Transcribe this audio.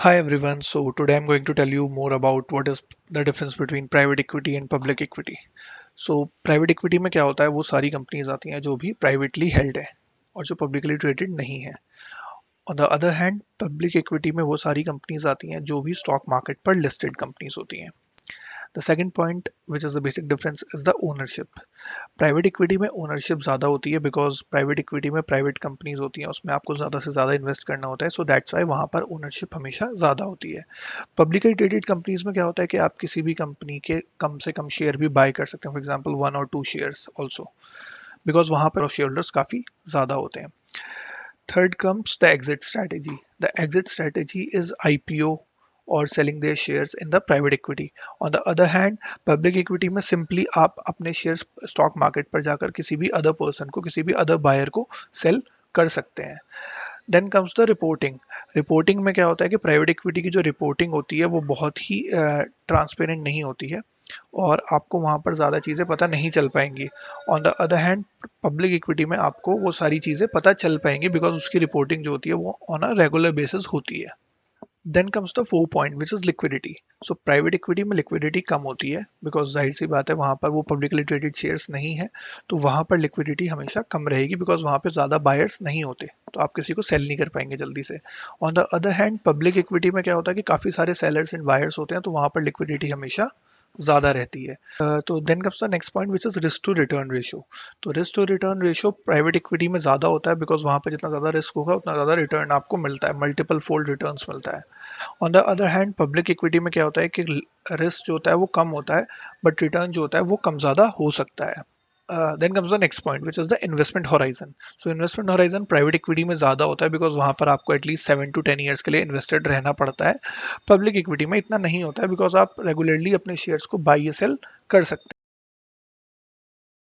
Hi everyone. So today I'm going to tell you more about what is the difference between private equity and public equity. So private equity में क्या होता है, वो सारी companies आती हैं जो भी प्राइवेटली हेल्ड है और जो पब्लिकली ट्रेडेड नहीं है। On the other hand public equity में वो सारी कंपनीज आती हैं जो भी स्टॉक मार्केट पर लिस्टेड कंपनीज होती हैं। The second point which is the basic difference is the ownership. Private equity में ओनरशिप ज़्यादा होती है बिकॉज प्राइवेट इक्विटी में प्राइवेट कंपनीज होती हैं, उसमें आपको ज़्यादा से ज़्यादा इन्वेस्ट करना होता है, सो दैट्स वाई वहाँ पर ओनरशिप हमेशा ज़्यादा होती है। पब्लिकली ट्रेडेड कंपनीज में क्या होता है कि आप किसी भी कंपनी के कम से कम शेयर भी बाय कर सकते हैं, फॉर एग्जांपल 1 और 2 शेयर्स ऑल्सो, बिकॉज वहाँ पर शेयर होल्डर्स काफ़ी ज़्यादा होते हैं। Third comes the exit strategy. The exit strategy is IPO और selling their shares in the private equity. On the other hand public equity में सिंपली आप अपने शेयर्स स्टॉक मार्केट पर जाकर किसी भी अदर पर्सन को, किसी भी अदर बायर को सेल कर सकते हैं। Then comes the reporting. Reporting में क्या होता है कि प्राइवेट इक्विटी की जो रिपोर्टिंग होती है वो बहुत ही ट्रांसपेरेंट नहीं होती है और आपको वहाँ पर ज़्यादा चीज़ें पता नहीं चल पाएंगी। On the other hand public equity में आपको वो सारी चीज़ें पता चल पाएंगी बिकॉज उसकी रिपोर्टिंग जो होती है वो ऑन अ रेगुलर बेसिस होती है। Then comes the four point which is liquidity. So private equity में लिक्विडिटी कम होती है बिकॉज जाहिर सी बात है वहाँ पर वो पब्लिकली ट्रेडेड शेयर्स नहीं है, तो वहाँ पर लिक्विडिटी हमेशा कम रहेगी बिकॉज वहाँ पे ज़्यादा बायर्स नहीं होते, तो आप किसी को सेल नहीं कर पाएंगे जल्दी से। On the other hand public equity में क्या होता है कि काफ़ी सारे सेलर्स एंड बायर्स होते हैं, तो वहाँ पर लिक्विडिटी हमेशा ज़्यादा रहती है। तो then comes the next point which is risk to return ratio. तो risk to return ratio private equity में ज़्यादा होता है बिकॉज वहाँ पर जितना ज़्यादा रिस्क होगा उतना ज़्यादा रिटर्न आपको मिलता है, मल्टीपल फोल्ड रिटर्न्स मिलता है। On the other hand public equity में क्या होता है कि रिस्क जो होता है वो कम होता है बट रिटर्न जो होता है वो कम ज़्यादा हो सकता है। Then comes the next point which is the investment horizon. So investment horizon private equity में ज़्यादा होता है बिकॉज वहाँ पर आपको एटलीस्ट 7 to 10 ईयर्स के लिए इन्वेस्टेड रहना पड़ता है। पब्लिक इक्विटी में इतना नहीं होता है बिकॉज आप रेगुलरली अपने शेयर्स को बाई या सेल कर सकते हैं।